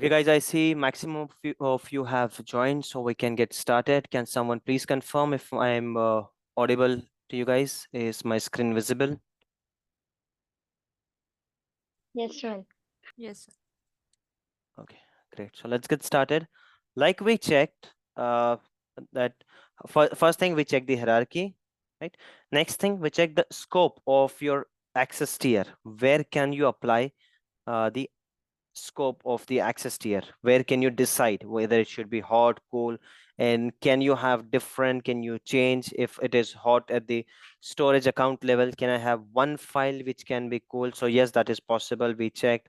Okay, guys, I see maximum of you have joined, so we can get started. Can someone please confirm if I'm audible to you guys? Is my screen visible? Yes, sir. Yes, sir. Okay, great. So let's get started. Like we checked, that first thing we check the hierarchy, right? Next thing we check the scope of your access tier. Where can you apply the scope of the access tier? Where can you decide whether it should be hot, cool, and can you have different, can you change if it is hot at the storage account level? Can I have one file which can be cool? So yes, that is possible. We checked.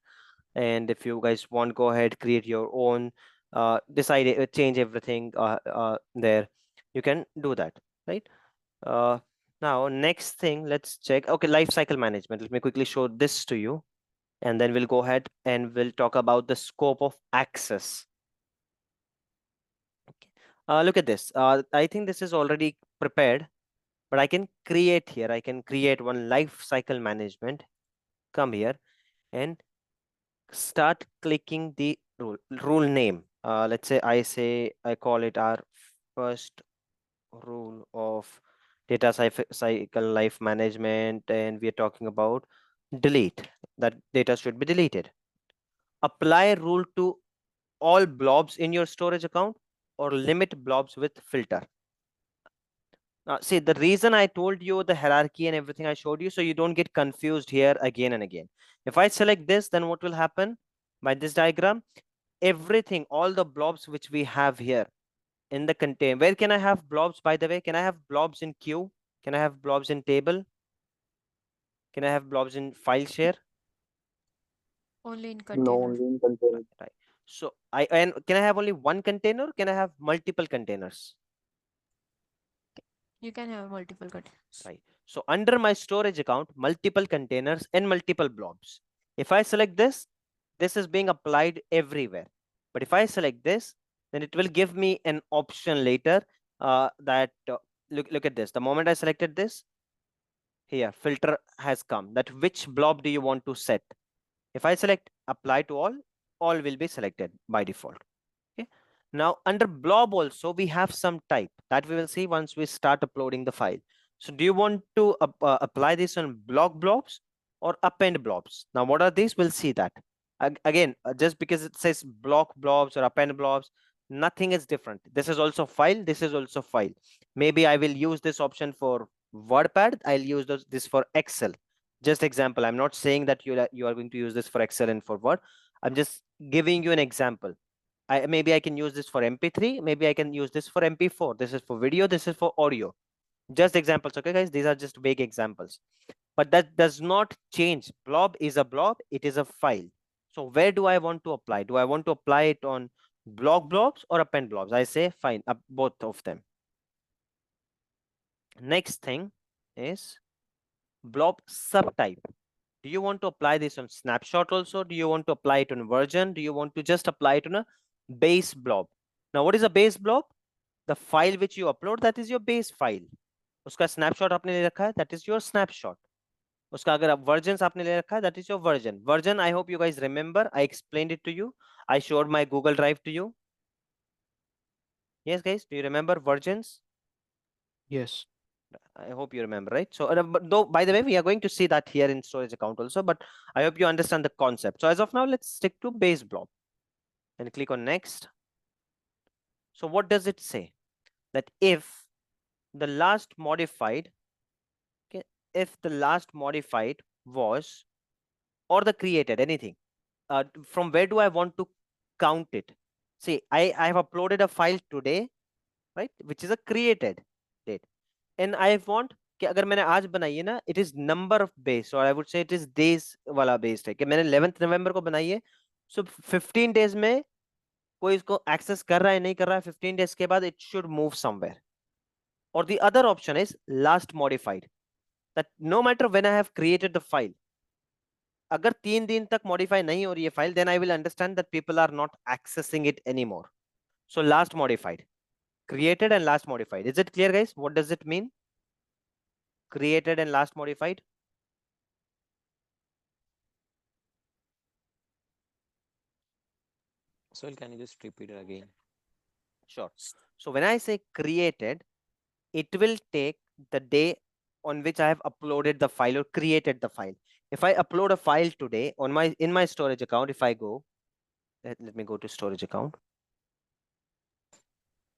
And if you guys want, go ahead, create your own, decide, change everything there. You can do that, right? Uh, Now, next thing, let's check. Okay, life cycle management. Let me quickly show this to you, and then we'll go ahead and we'll talk about the scope of access. Okay. Look at this. I think this is already prepared, but I can create here. I can create one life cycle management. Come here and start clicking the rule name. Let's say I call it our first rule of data cycle life management, and we are talking about delete. That data should be deleted. Apply rule to all blobs in your storage account or limit blobs with filter. See, the reason I told you the hierarchy and everything I showed you, so you don't get confused here again and again. If I select this, then what will happen by this diagram? Everything, all the blobs which we have here in the contain. Where can I have blobs, by the way? Can I have blobs in queue? Can I have blobs in table? Can I have blobs in file share? Only in No, container. only in container. Right. So and can I have only one container? Can I have multiple containers? You can have multiple containers. Right. So under my storage account, multiple containers and multiple blobs. If I select this, this is being applied everywhere. But if I select this, then it will give me an option later that look at this. The moment I selected this, here filter has come. That which blob do you want to set? If I select apply to all will be selected by default. Okay. Now under blob also we have some type that we will see once we start uploading the file. So do you want to apply this on block blobs or append blobs? Now what are these? We'll see that. Again, just because it says block blobs or append blobs, nothing is different. This is also file. This is also file. Maybe I will use this option for WordPad. I'll use this for Excel. Just example. I'm not saying that you are going to use this for Excel and for Word. I'm just giving you an example. Maybe I can use this for MP3. Maybe I can use this for MP4. This is for video. This is for audio. Just examples. Okay, guys, these are just vague examples. But that does not change. Blob is a blob. It is a file. So where do I want to apply? Do I want to apply it on block blobs or append blobs? I say fine, both of them. Next thing is blob subtype. Do you want to apply this on snapshot also? Do you want to apply it on version? Do you want to just apply it on a base blob? Now, what is a base blob? The file which you upload, that is your base file. उसका snapshot आपने ले रखा है, that is your snapshot. उसका अगर versions आपने ले रखा है, that is your version. Version, I hope you guys remember. I explained it to you. I showed my Google Drive to you. Yes, guys, do you remember versions? Yes. I hope you remember, right? So, but though, by the way, we are going to see that here in storage account also, but I hope you understand the concept. So as of now, let's stick to base blob and click on next. So what does it say? That if the last modified, okay, if the last modified was, or the created, anything, from where do I want to count it? See, I have uploaded a file today, right, which is a created date. And I want कि अगर मैंने आज बनाई है ना, it is number of base, or I would say it is days वाला based है कि मैंने 11th November को बनाई है. So 15 days में कोई इसको access कर रहा है नहीं कर रहा है, 15 days के बाद it should move somewhere. Or the other option is last modified, that no matter when I have created the file, अगर 3 दिन तक modify नहीं हो रही है file, then I will understand that people are not accessing it anymore. So last modified, created and last modified. Is it clear, guys? What does it mean? Created and last modified. So can you just repeat it again? Sure. So when I say created, it will take the day on which I have uploaded the file or created the file. If I upload a file today on my in my storage account, if I go, let me go to storage account.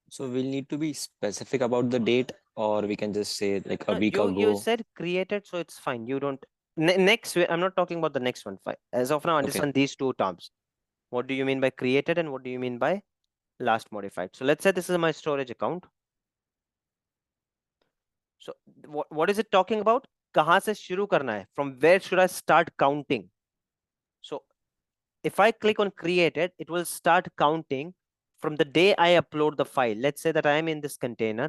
So we'll need to be specific about the date, or we can just say like a No, week you ago. said created, so it's fine. You don't next. I'm not talking about the next one. Fine. As of now, Okay. understand these two terms. What do you mean by created and what do you mean by last modified? So let's say this is my storage account. So what is it talking about? कहाँ से शुरू करना है? From where should I start counting? So if I click on created, it will start counting from the day I upload the file. Let's say that I am in this container.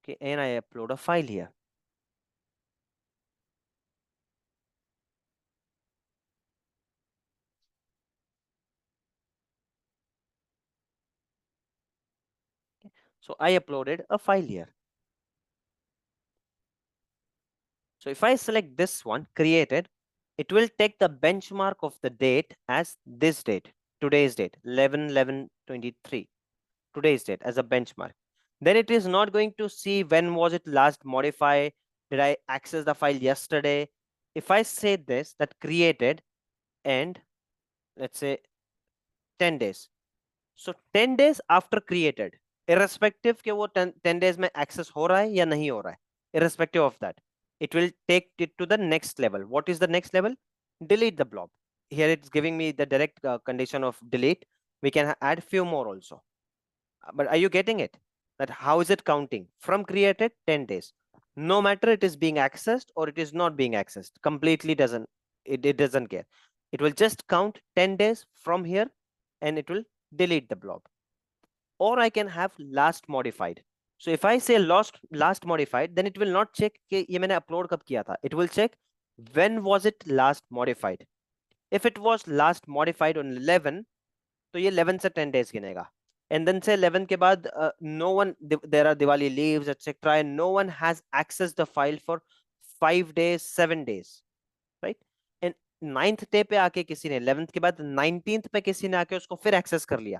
Okay, and I upload a file here. So I uploaded a file here. So if I select this one, created, it will take the benchmark of the date as this date, today's date, 11/11/23, today's date as a benchmark. Then it is not going to see when was it last modified, did I access the file yesterday. If I say this, that created and let's say 10 days. So 10 days after created, irrespective के वो 10 days में access हो रहा है या नहीं हो रहा है, irrespective of that, it will take it to the next level. What is the next level? Delete the blob. Here it's giving me the direct condition of delete. We can add few more also. But are you getting it? That how is it counting? From created 10 days. No matter it is being accessed or it is not being accessed, completely doesn't, it doesn't care. It will just count 10 days from here and it will delete the blob. Or I can have last modified. So if I say last modified, then it will not check कि ये मैंने upload कब किया था. It will check when was it last modified. If it was last modified on 11, तो ये 11 से 10 days गिनेगा. And then say 11 के बाद no one, there are Diwali leaves, etc. And no one has accessed the file for 5 days, 7 days, right? And 9th day पे आके किसी ने 11th के बाद 19th पे किसी ने आके उसको फिर access कर लिया.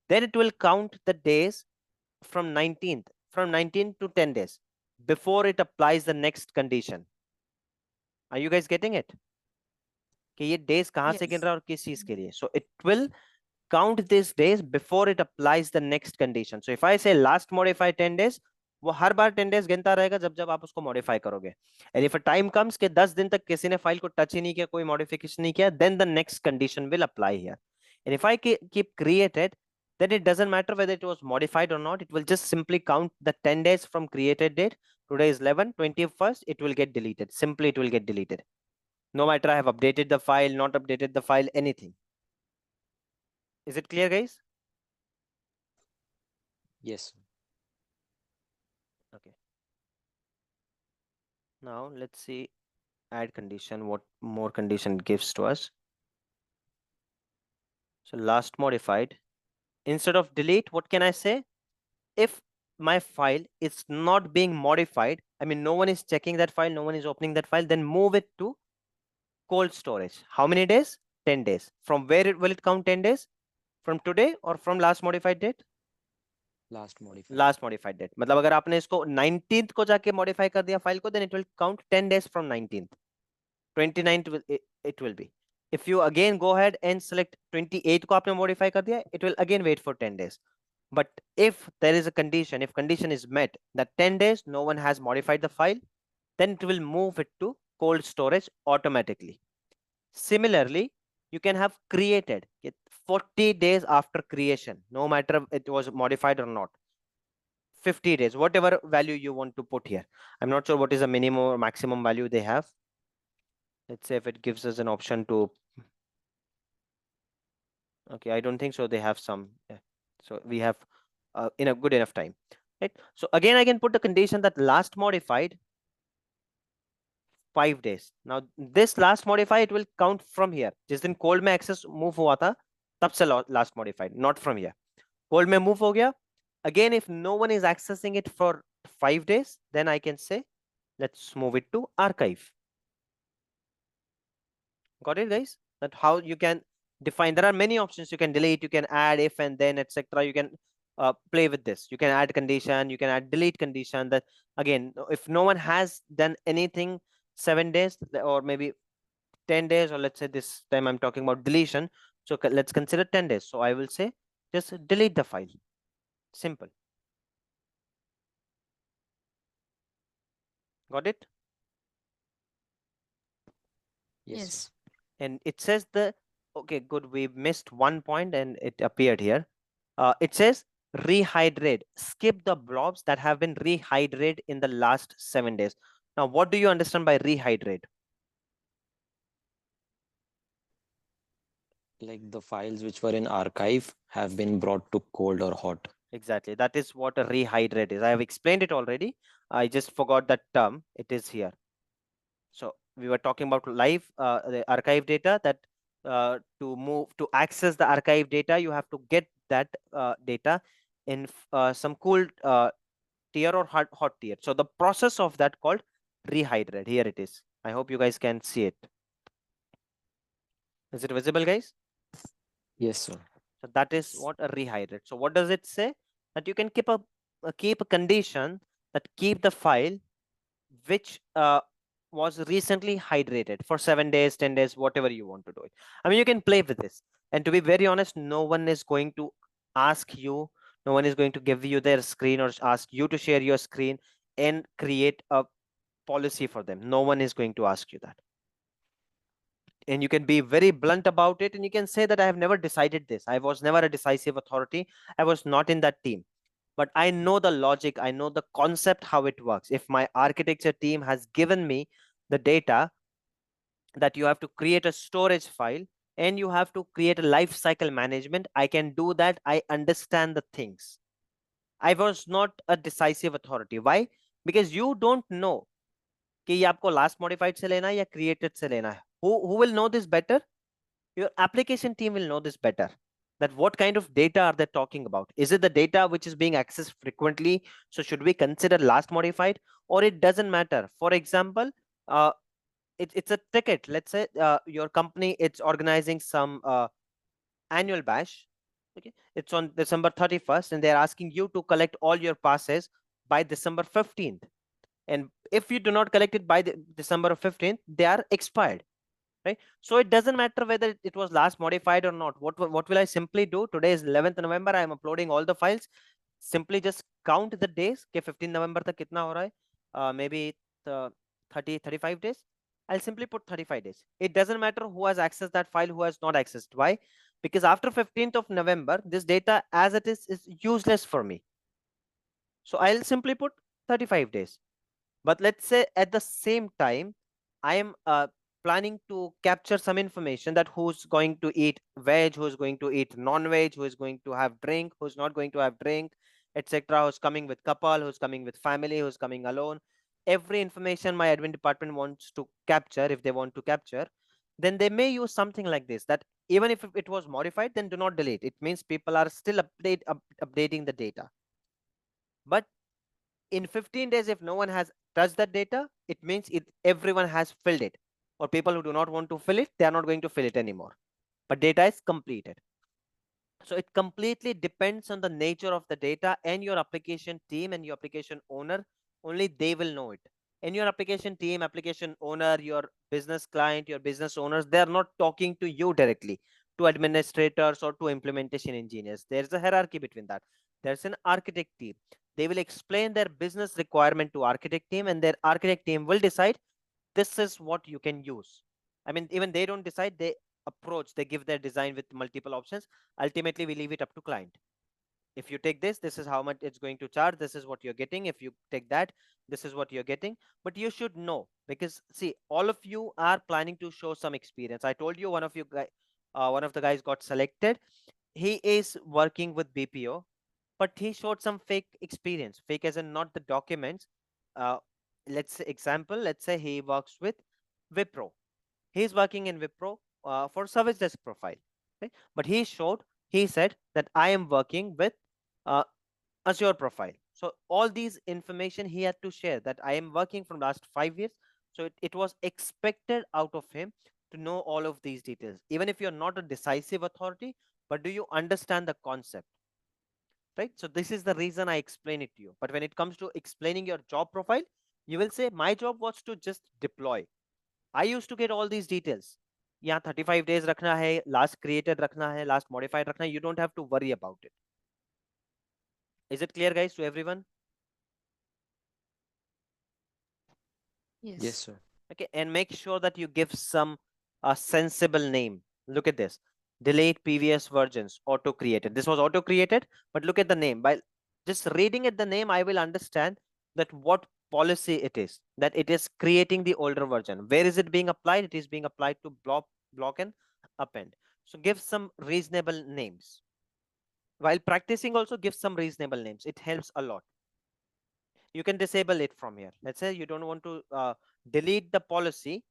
Then it will count the days from 19 to 10 days before it applies the next condition. Are you guys getting it? कि ये days कहाँ से गिन Yes. रहा है और किस चीज के लिए? So it will count these days before it applies the next condition. So if I say last modify 10 days, वो हर बार 10 days गिनता रहेगा जब जब आप उसको modify करोगे. And if a time comes कि 10 दिन तक किसी ने फाइल को टच ही नहीं किया, कोई modification नहीं किया, then the next condition will apply here. And if I keep created, then it doesn't matter whether it was modified or not. It will just simply count the 10 days from created date. Today is 11, 21st, it will get deleted. Simply it will get deleted. No matter I have updated the file, not updated the file, anything. Is it clear, guys? Yes. Okay. Now let's see add condition, what more condition gives to us. So last modified, instead of delete, what can I say? If my file is not being modified, I mean, no one is checking that file, no one is opening that file, then move it to cold storage. How many days? 10 days. From where will it count 10 days? From today or from last modified date? Last modified. Last modified date. मतलब अगर आपने इसको 19th को जाके modify कर दिया file को, then it will count 10 days from 19th. 29th it will be. If you again go ahead and select 28 को आपने modify कर दिया, it will again wait for 10 days. But if there is a condition, if condition is met that 10 days no one has modified the file, then it will move it to cold storage automatically. Similarly, you can have created 40 days after creation, no matter it was modified or not. 50 days, whatever value you want to put here. I'm not sure what is the minimum or maximum value they have. Let's say if it gives us an option to, okay, I don't think so. They have some, so we have in a good enough time, right? So again, I can put a condition that last modified 5 days. Now this last modified, it will count from here. जिस दिन cold में access move हुआ था, तब से last modified, not from here. Cold में move हो गया. Again, if no one is accessing it for 5 days, then I can say, let's move it to archive. Got it, guys? That how you can define. There are many options. You can delete, you can add, if and then, etc. You can play with this. You can add condition, you can add delete condition. That again, if no one has done anything 7 days or maybe 10 days, or let's say this time I'm talking about deletion. So let's consider 10 days. So I will say just delete the file. Simple. Got it? Yes, sir. Yes. And it says okay, good. We missed one point and it appeared here. It says rehydrate. Skip the blobs that have been rehydrated in the last 7 days. Now, what do you understand by rehydrate? Like the files which were in archive have been brought to cold or hot. Exactly. That is what a rehydrate is. I have explained it already. I just forgot that term. It is here. So we were talking about live the archive data, that to access the archive data, you have to get that data in some cool tier or hot tier. So the process of that called rehydrate. Here it is. I hope you guys can see it. Is it visible, guys? Yes, sir. So that is what a rehydrate. So what does it say? That you can keep a condition that keep the file which was recently hydrated for 7 days, 10 days, whatever you want to do it. I mean, you can play with this. And to be very honest, no one is going to ask you, no one is going to give you their screen or ask you to share your screen and create a policy for them. No one is going to ask you that. And you can be very blunt about it, and you can say that I have never decided this. I was never a decisive authority. I was not in that team. But I know the logic, I know the concept, how it works. If my architecture team has given me the data that you have to create a storage file and you have to create a life cycle management, I can do that. I understand the things. I was not a decisive authority. Why? Because you don't know कि ये आपको last modified से लेना है या created से लेना है. Who will know this better? Your application team will know this better, that what kind of data are they talking about. Is it the data which is being accessed frequently? So should we consider last modified, or it doesn't matter? For example, it's a ticket. Let's say your company, it's organizing some annual bash. Okay, it's on December 31st and they're asking you to collect all your passes by December 15th. And if you do not collect it by December 15th, they are expired. Right? So it doesn't matter whether it was last modified or not. What will I simply do? Today is 11th November. I am uploading all the files. Simply just count the days. Okay, 15 November तक कितना हो रहा है? Maybe 35 days. I'll simply put 35 days. It doesn't matter who has accessed that file, who has not accessed. Why? Because after 15th of November, this data as it is useless for me. So I'll simply put 35 days. But let's say at the same time, I am planning to capture some information that who's going to eat veg, who's going to eat non-veg, who is going to have drink, who's not going to have drink, etc. Who's coming with couple, who's coming with family, who's coming alone. Every information my admin department wants to capture, if they want to capture, then they may use something like this, that even if it was modified, then do not delete. It means people are still updating the data. But in 15 days, if no one has touched that data, it means everyone has filled it. Or people who do not want to fill it, they are not going to fill it anymore. But data is completed. So it completely depends on the nature of the data and your application team and your application owner. Only they will know it. And your application team, application owner, your business client, your business owners, they are not talking to you directly, to administrators or to implementation engineers. There's a hierarchy between that. There's an architect team. They will explain their business requirement to architect team, and their architect team will decide this is what you can use. I mean, even they don't decide, they approach, they give their design with multiple options. Ultimately, we leave it up to client. If you take this is how much it's going to charge. This is what you're getting. If you take that, this is what you're getting. But you should know, because see, all of you are planning to show some experience. I told you one of one of the guys got selected. He is working with BPO, but he showed some fake experience. Fake as in not the documents. Uh, let's say example. Let's say he works with Wipro. He's working in Wipro for service desk profile. Okay? But he said that I am working with uh, Azure profile. So all these information he had to share, that I am working from last 5 years. So it was expected out of him to know all of these details, even if you're not a decisive authority, but do you understand the concept? Right? So this is the reason I explain it to you. But when it comes to explaining your job profile, you will say, my job was to just deploy. I used to get all these details. Yeah, 35 days rakhna hai, last created rakhna hai, last modified rakhna hai. You don't have to worry about it. Is it clear, guys, to everyone? Yes, Yes. sir. Okay, and make sure that you give some sensible name. Look at this. Delete previous versions, auto created. This was auto created, but look at the name. By just reading at the name, I will understand that what policy it is, that it is creating the older version. Where is it being applied? It is being applied to block and append. So give some reasonable names. While practicing, also give some reasonable names. It helps a lot. You can disable it from here. Let's say you don't want to delete the policy.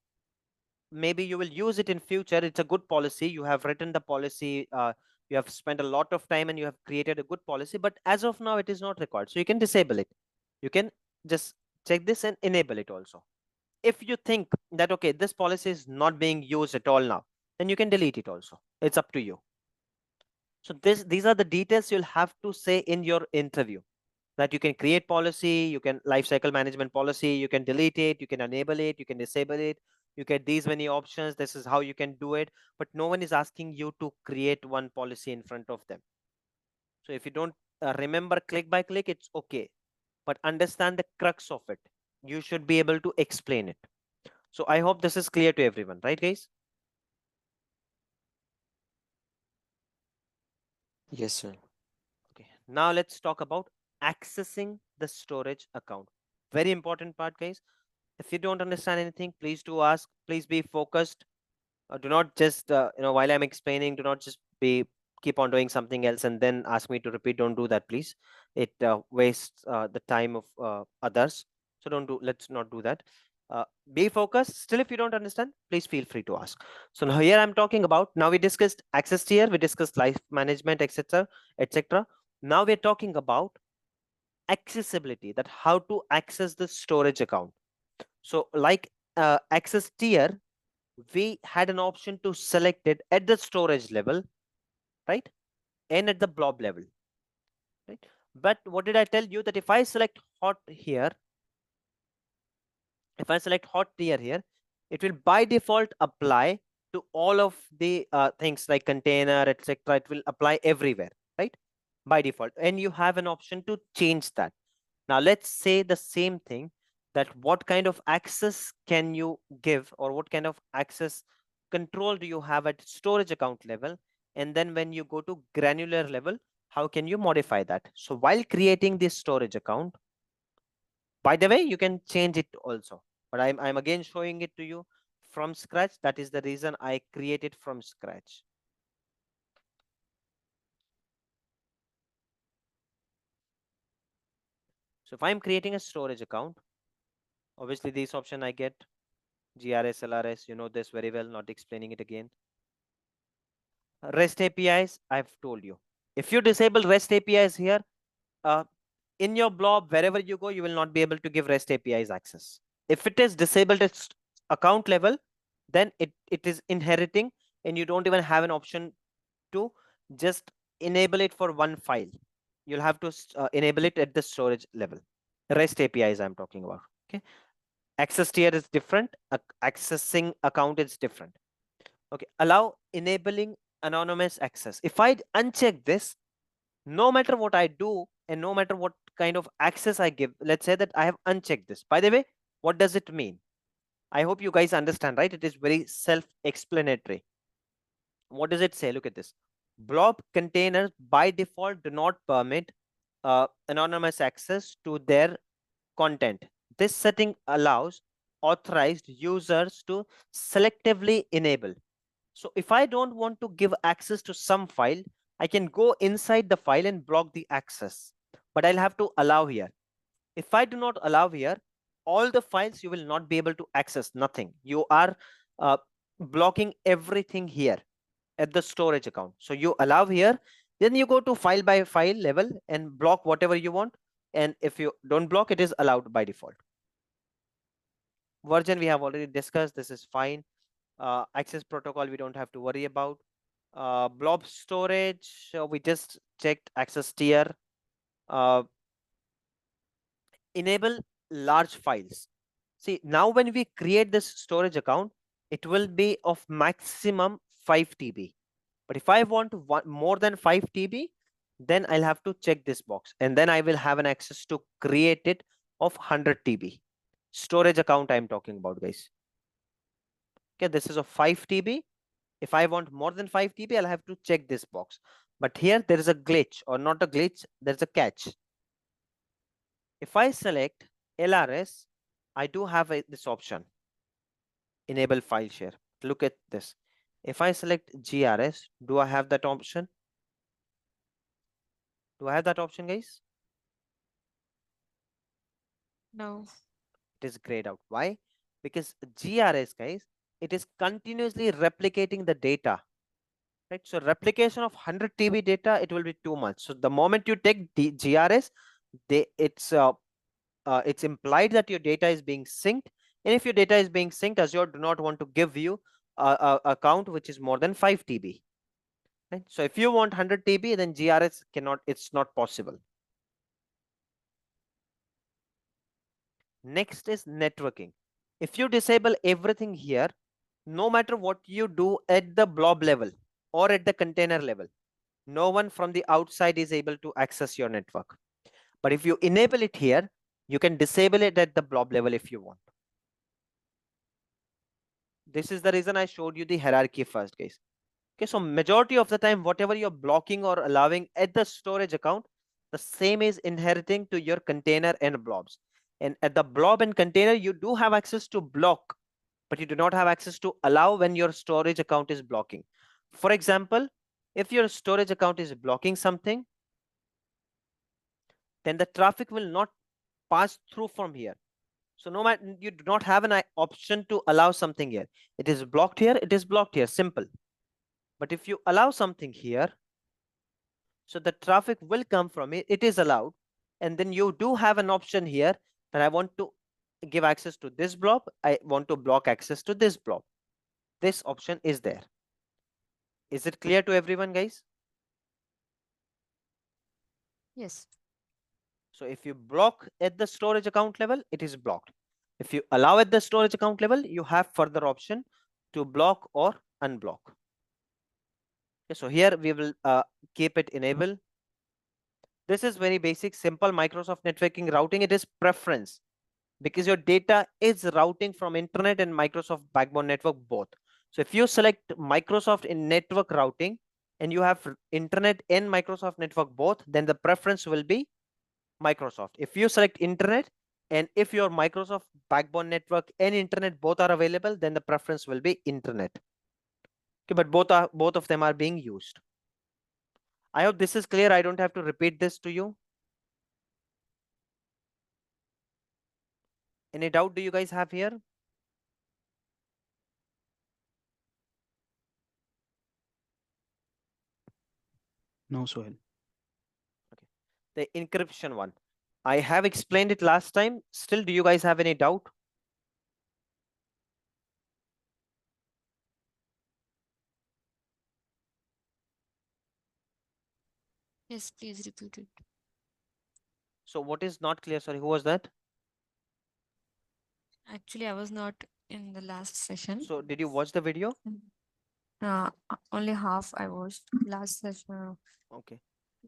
Maybe you will use it in future. It's a good policy. You have written the policy. You have spent a lot of time and you have created a good policy. But as of now, it is not required. So you can disable it. You can just check this and enable it also. If you think that, okay, this policy is not being used at all now, then you can delete it also. It's up to you. So these are the details you'll have to say in your interview, that you can create policy, you can lifecycle management policy, you can delete it, you can enable it, you can disable it, you get these many options. This is how you can do it, but no one is asking you to create one policy in front of them. So if you don't remember click by click, it's okay, but understand the crux of it. You should be able to explain it. So I hope this is clear to everyone, right, guys? Yes, sir. Okay, now let's talk about accessing the storage account. Very important part, guys. If you don't understand anything, please do ask. Please be focused. Do not just while I'm explaining, do not just be keep on doing something else and then ask me to repeat. Don't do that, please. It wastes the time of others. So don't do. Let's not do that. Be focused. Still, if you don't understand, please feel free to ask. So now here I'm talking about. Now we discussed access tier, we discussed life management, etc., etc. Now we're talking about accessibility. That how to access the storage account. So like access tier, we had an option to select it at the storage level, right? And at the blob level, right? But what did I tell you? That if I select hot here, if I select hot tier here, it will by default apply to all of the things like container, etc. It will apply everywhere, right? By default. And you have an option to change that. Now let's say the same thing, that what kind of access can you give, or what kind of access control do you have at storage account level? And then when you go to granular level, how can you modify that? So while creating this storage account, by the way, you can change it also, but I'm again showing it to you from scratch. That is the reason I created from scratch. So if I'm creating a storage account, obviously this option I get GRS, LRS, you know this very well, not explaining it again. REST APIs, I've told you. If you disable REST APIs here, in your blob, wherever you go, you will not be able to give REST APIs access. If it is disabled at account level, then it is inheriting, and you don't even have an option to just enable it for one file. You'll have to enable it at the storage level. REST APIs I'm talking about. Okay. Access tier is different. Accessing account is different. Okay. Allow enabling anonymous access. If I uncheck this, no matter what I do and no matter what kind of access I give, let's say that I have unchecked this. By the way, what does it mean? I hope you guys understand, right? It is very self-explanatory. What does it say? Look at this. Blob containers by default do not permit anonymous access to their content. This setting allows authorized users to selectively enable. So if I don't want to give access to some file, I can go inside the file and block the access, but I'll have to allow here. If I do not allow here, all the files you will not be able to access, nothing. You are blocking everything here at the storage account. So you allow here, then you go to file by file level and block whatever you want. And if you don't block, it is allowed by default. Version we have already discussed. This is fine. Access protocol, we don't have to worry about. Blob storage, we just checked access tier. Enable large files. See, now when we create this storage account, it will be of maximum 5 TB. But if I want more than 5 TB, then I'll have to check this box, and then I will have an access to create it of 100 TB. Storage account I'm talking about, guys. Okay, this is of 5 TB. If I want more than 5 TB, I'll have to check this box. But here there is a glitch, or not a glitch, there's a catch. If I select LRS, I do have this option, enable file share. Look at this. If I select GRS, do I have that option? Do I have that option, guys? No. It is grayed out. Why? Because GRS, guys, it is continuously replicating the data. Right? So replication of 100 TB data, it will be too much. So the moment you take GRS, it's implied that your data is being synced. And if your data is being synced, Azure do not want to give you a account which is more than 5 TB. Right? So if you want 100 TB, then GRS cannot, it's not possible. Next is networking. If you disable everything here, no matter what you do at the blob level or at the container level, no one from the outside is able to access your network. But if you enable it here, you can disable it at the blob level if you want. This is the reason I showed you the hierarchy first, guys. Okay, so majority of the time, whatever you're blocking or allowing at the storage account, the same is inheriting to your container and blobs. And at the blob and container, you do have access to block, but you do not have access to allow when your storage account is blocking. For example, if your storage account is blocking something, then the traffic will not pass through from here. So no matter, you do not have an option to allow something here. It is blocked here, it is blocked here, simple. But if you allow something here, so the traffic will come from it, it is allowed. And then you do have an option here that I want to give access to this blob, I want to block access to this blob. This option is there. Is it clear to everyone, guys? Yes. So if you block at the storage account level, it is blocked. If you allow at the storage account level, you have further option to block or unblock. Okay, so here we will keep it enable. This is very basic, simple Microsoft networking routing. It is preference because your data is routing from internet and Microsoft backbone network both. So if you select Microsoft in network routing and you have internet and Microsoft network both, then the preference will be Microsoft. If you select internet and if your Microsoft backbone network and internet both are available, then the preference will be internet. Okay, but both of them are being used. I hope this is clear. I don't have to repeat this to you. Any doubt do you guys have here? No, Sohail. Okay. The encryption one. I have explained it last time. Still, do you guys have any doubt? Yes, please repeat it. So what is not clear? Sorry, who was that? Actually, I was not in the last session. So did you watch the video? Only half I watched last session. Okay.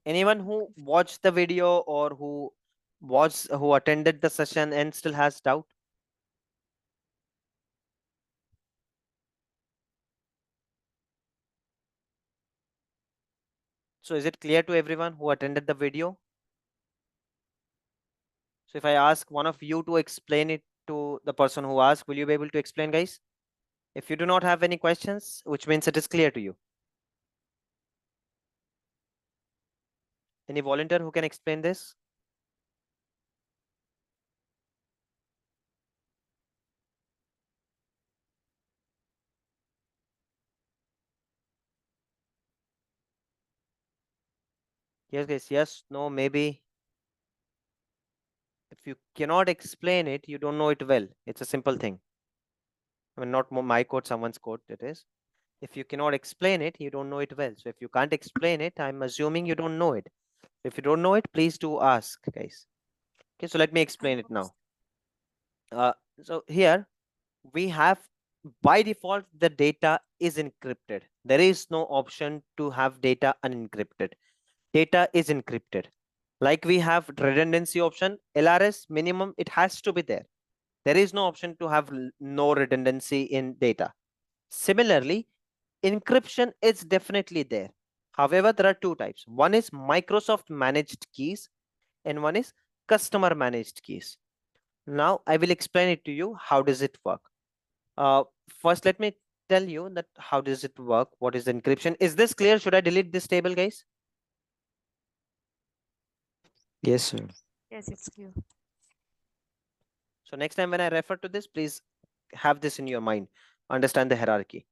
Anyone who watched the video or who attended the session and still has doubt? So is it clear to everyone who attended the video? So if I ask one of you to explain it to the person who asked, will you be able to explain, guys? If you do not have any questions, which means it is clear to you. Any volunteer who can explain this? Yes, guys. Yes, no, maybe. If you cannot explain it, you don't know it well. It's a simple thing. I mean, not my code, someone's code it is. If you cannot explain it, you don't know it well. So if you can't explain it, I'm assuming you don't know it. If you don't know it, please do ask, guys. Okay, so let me explain it now. So here we have, by default, the data is encrypted. There is no option to have data unencrypted. Data is encrypted. Like we have redundancy option, LRS minimum, it has to be there. There is no option to have no redundancy in data. Similarly, encryption is definitely there. However, there are two types. One is Microsoft managed keys and one is customer managed keys. Now I will explain it to you. How does it work? First, let me tell you that how does it work? What is encryption? Is this clear? Should I delete this table, guys? Yes, sir. Yes, it's clear. So next time when I refer to this, please have this in your mind. Understand the hierarchy.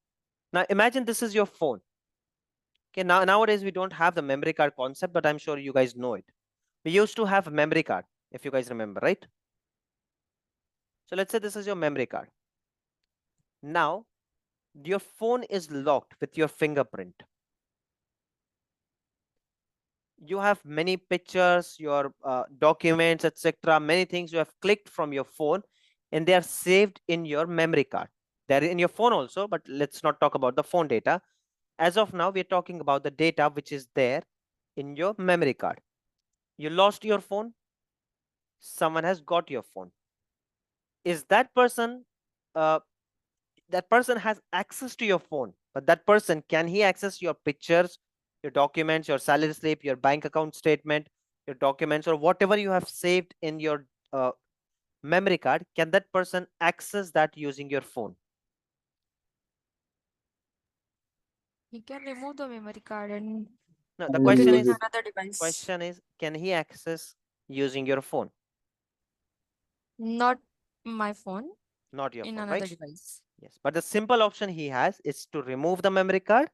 Now imagine this is your phone. Okay, nowadays we don't have the memory card concept, but I'm sure you guys know it. We used to have a memory card, if you guys remember, right? So let's say this is your memory card. Now your phone is locked with your fingerprint. You have many pictures, your documents, etc. Many things you have clicked from your phone, and they are saved in your memory card. They're in your phone also, but let's not talk about the phone data. As of now, we're talking about the data which is there in your memory card. You lost your phone, someone has got your phone. Is that person, that person has access to your phone, but that person, can he access your pictures, your documents, your salary slip, your bank account statement, your documents, or whatever you have saved in your memory card? Can that person access that using your phone? He can remove the memory card and No, the And put it question in use is, it. another device. can he access using your phone? Not my phone, Not your in phone, another right? device. Yes, but the simple option he has is to remove the memory card,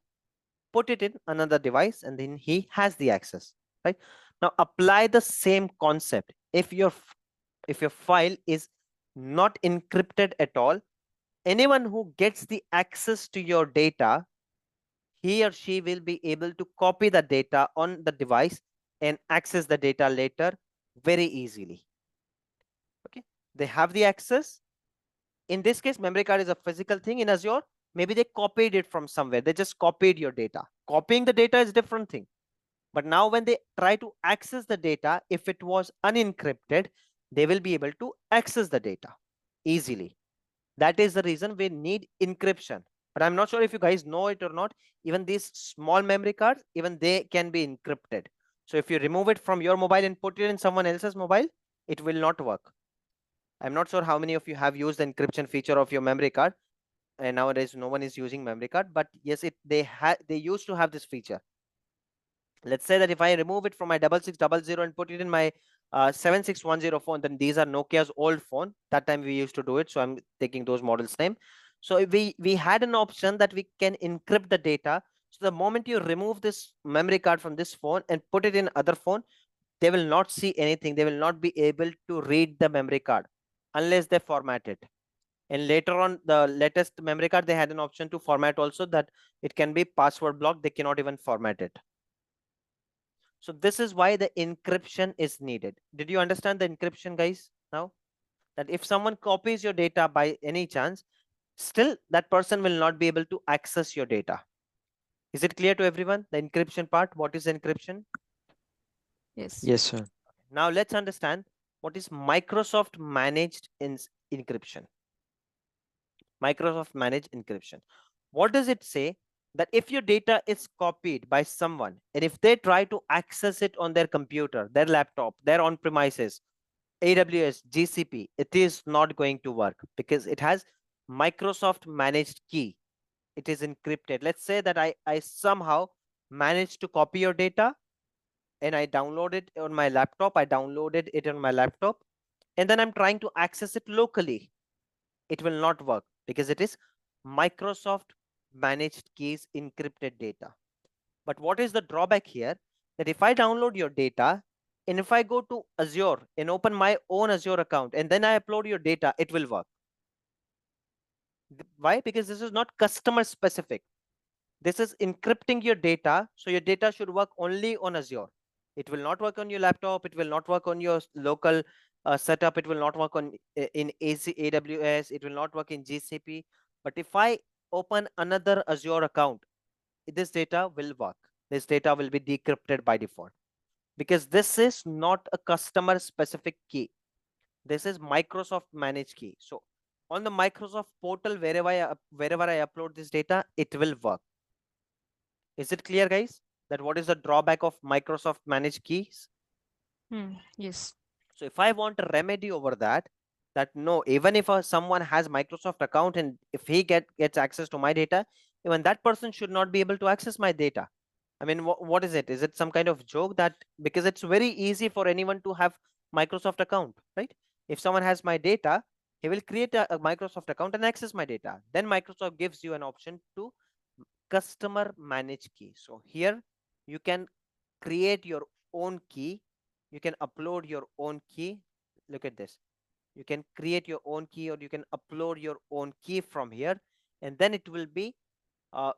put it in another device, and then he has the access, right? Now apply the same concept. If your file is not encrypted at all, anyone who gets the access to your data, he or she will be able to copy the data on the device and access the data later very easily. Okay, they have the access. In this case, memory card is a physical thing in Azure. Maybe they copied it from somewhere. They just copied your data. Copying the data is a different thing. But now when they try to access the data, if it was unencrypted, they will be able to access the data easily. That is the reason we need encryption. But I'm not sure if you guys know it or not. Even these small memory cards, even they can be encrypted. So if you remove it from your mobile and put it in someone else's mobile, it will not work. I'm not sure how many of you have used the encryption feature of your memory card. And nowadays no one is using memory card, but yes, they used to have this feature. Let's say that if I remove it from my 6600 and put it in my 7610 phone, then these are Nokia's old phone. That time we used to do it, so I'm taking those models name. So we had an option that we can encrypt the data. So the moment you remove this memory card from this phone and put it in other phone, they will not see anything. They will not be able to read the memory card unless they format it. And later on, the latest memory card, they had an option to format also, that it can be password blocked. They cannot even format it. So this is why the encryption is needed. Did you understand the encryption, guys? Now that if someone copies your data by any chance, still that person will not be able to access your data. Is it clear to everyone? The encryption part, what is encryption? Yes. Yes, sir. Now let's understand what is Microsoft managed encryption. Microsoft managed encryption. What does it say? That if your data is copied by someone, and if they try to access it on their computer, their laptop, their on premises, AWS, GCP, it is not going to work because it has Microsoft managed key. It is encrypted. Let's say that I somehow managed to copy your data and I download it on my laptop. I downloaded it on my laptop, and then I'm trying to access it locally. It will not work because it is Microsoft managed keys encrypted data. But what is the drawback here? That if I download your data and if I go to Azure and open my own Azure account and then I upload your data, it will work. Why? Because this is not customer specific. This is encrypting your data, so your data should work only on Azure. It will not work on your laptop. It will not work on your local setup. It will not work on in AWS. It will not work in GCP. But if I open another Azure account, this data will work. This data will be decrypted by default, because this is not a customer specific key. This is Microsoft managed key. So on the Microsoft portal, wherever I upload this data, it will work. Is it clear, guys, that what is the drawback of Microsoft managed keys? Yes. So if I want a remedy over that, no, even if someone has Microsoft account and if he gets access to my data, even that person should not be able to access my data. I mean, what is it? Is it some kind of joke that, because it's very easy for anyone to have Microsoft account, right? If someone has my data, he will create a Microsoft account and access my data. Then Microsoft gives you an option to customer manage key. So here you can create your own key. You can upload your own key. Look at this. You can create your own key, or you can upload your own key from here, and then it will be uh,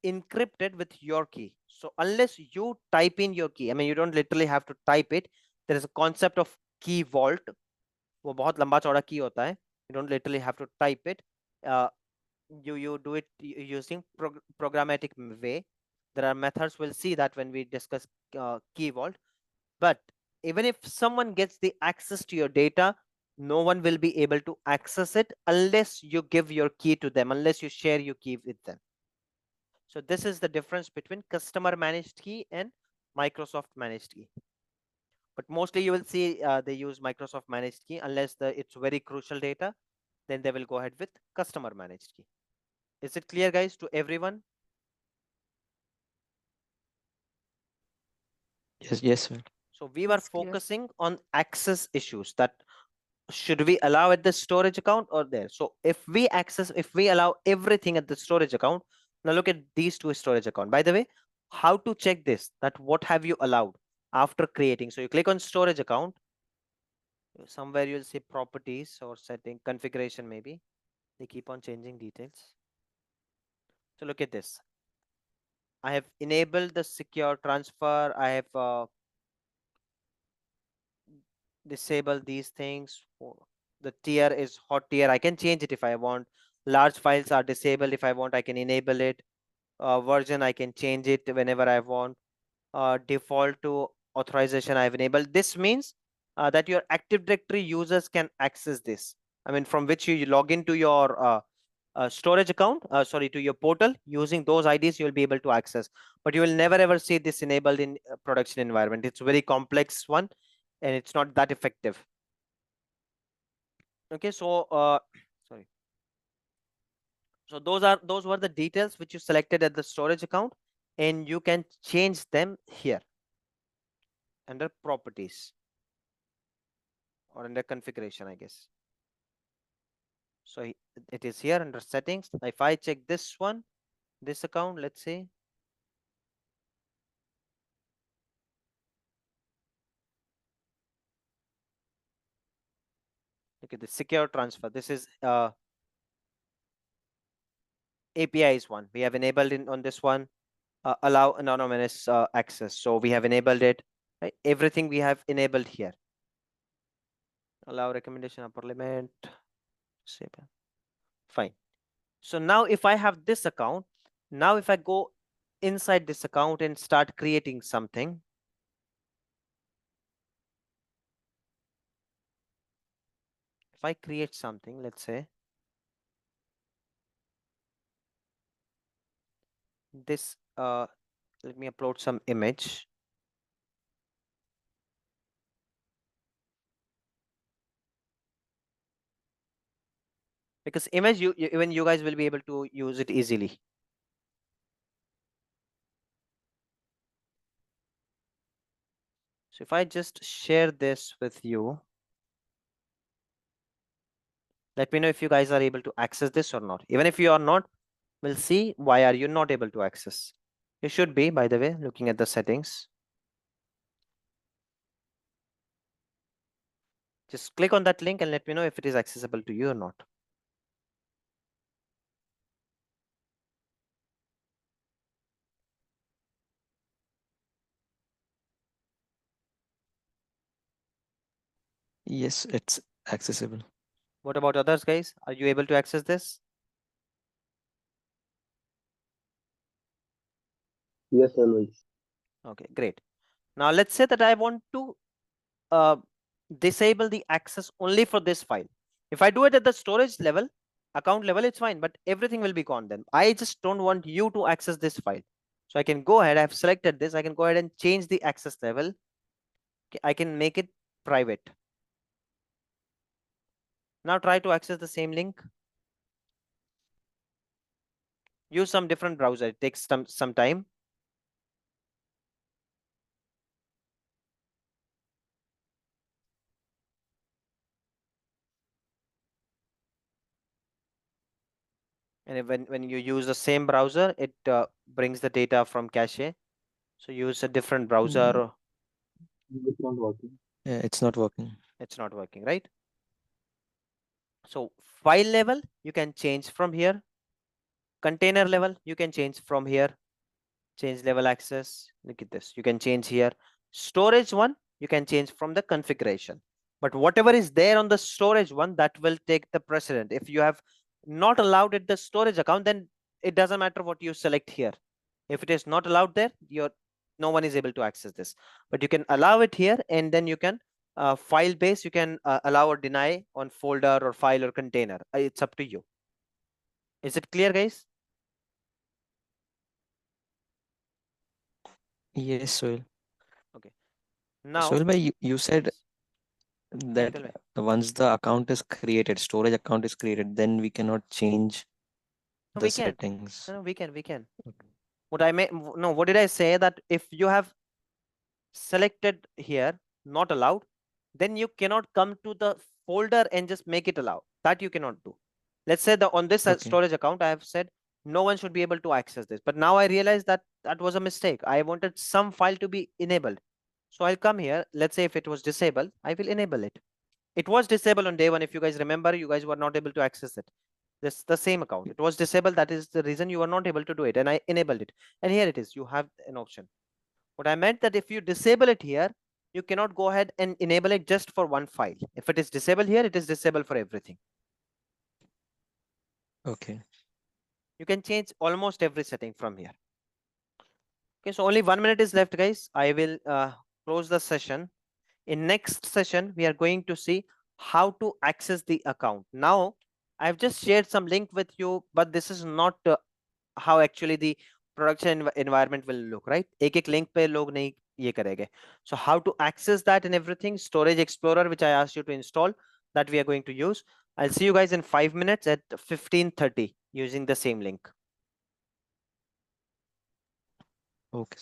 encrypted with your key. So unless you type in your key, I mean, you don't literally have to type it. There is a concept of key vault. वो बहुत लंबा चौड़ा key होता है. You don't literally have to type it. You do it using programmatic way. There are methods. We'll see that when we discuss key vault. But even if someone gets the access to your data, no one will be able to access it unless you give your key to them, unless you share your key with them. So this is the difference between customer managed key and Microsoft managed key. But mostly you will see they use Microsoft managed key unless it's very crucial data. Then they will go ahead with customer managed key. Is it clear, guys, to everyone? Yes, sir. So we were It's clear. focusing on access issues, that should we allow at the storage account or there. So if we allow everything at the storage account, now look at these two storage account. By the way, how to check this, that what have you allowed after creating? So you click on storage account, somewhere you'll see properties or setting configuration, maybe they keep on changing details. So look at this. I have enabled the secure transfer. I have disabled these things. The tier is hot tier. I can change it if I want. Large files are disabled. If I want, I can enable it. Version, I can change it whenever I want. Default to authorization, I've enabled. This means that your Active Directory users can access this. I mean, from which you log into your storage account, to your portal, using those IDs, you'll be able to access. But you will never ever see this enabled in production environment. It's a very complex one, and it's not that effective. Okay, so sorry. So those were the details which you selected at the storage account, and you can change them here under properties or under configuration, I guess. So it is here under settings. If I check this one, this account, let's say, look at the secure transfer. This is APIs one. We have enabled in on this one, allow anonymous access. So we have enabled it. Right? Everything we have enabled here. Allow recommendation upper limit. Fine. So now if I have this account, now if I go inside this account and start creating something, if I create something, let's say this, let me upload some image. Because image, even you guys will be able to use it easily. So if I just share this with you, let me know if you guys are able to access this or not. Even if you are not, we'll see why are you not able to access. You should be, by the way, looking at the settings. Just click on that link and let me know if it is accessible to you or not. Yes, it's accessible. What about others, guys? Are you able to access this? Yes, always. Okay, great. Now let's say that I want to disable the access only for this file. If I do it at the storage level, account level, it's fine, but everything will be gone then. I just don't want you to access this file. So I can go ahead, I've selected this, I can go ahead and change the access level. Okay, I can make it private. Now try to access the same link. Use some different browser, it takes some time. And when you use the same browser, it brings the data from cache. So use a different browser. It's not working. Yeah, it's not working. It's not working, right? So file level, you can change from here. Container level, you can change from here. Change level access. Look at this. You can change here. Storage one, you can change from the configuration. But whatever is there on the storage one, that will take the precedent. If you have not allowed it the storage account, then it doesn't matter what you select here. If it is not allowed there, no one is able to access this. But you can allow it here, and then you can file base, you can allow or deny on folder or file or container. It's up to you. Is it clear, guys? Yes, Soil. Now, Soil, you said that tell me. once the account is created, storage account is created, then we cannot change No, the we can. settings. No, we can. Okay. What did I say? That if you have selected here, not allowed, then you cannot come to the folder and just make it allowed. That you cannot do. Let's say on this Okay. storage account, I have said no one should be able to access this. But now I realize that that was a mistake. I wanted some file to be enabled. So I'll come here. Let's say if it was disabled, I will enable it. It was disabled on day one. If you guys remember, you guys were not able to access it. This the same account. It was disabled. That is the reason you were not able to do it. And I enabled it. And here it is. You have an option. What I meant that if you disable it here, you cannot go ahead and enable it just for one file. If it is disabled here, it is disabled for everything. Okay. You can change almost every setting from here. Okay, so only 1 minute is left, guys. I will close the session. In next session, we are going to see how to access the account. Now, I've just shared some link with you, but this is not how actually the production environment will look, right? एक link पे लोग नहीं ये करेंगे. So how to access that and everything, Storage Explorer, which I asked you to install, that we are going to use. I'll see you guys in 5 minutes at 15:30 using the same link. Okay.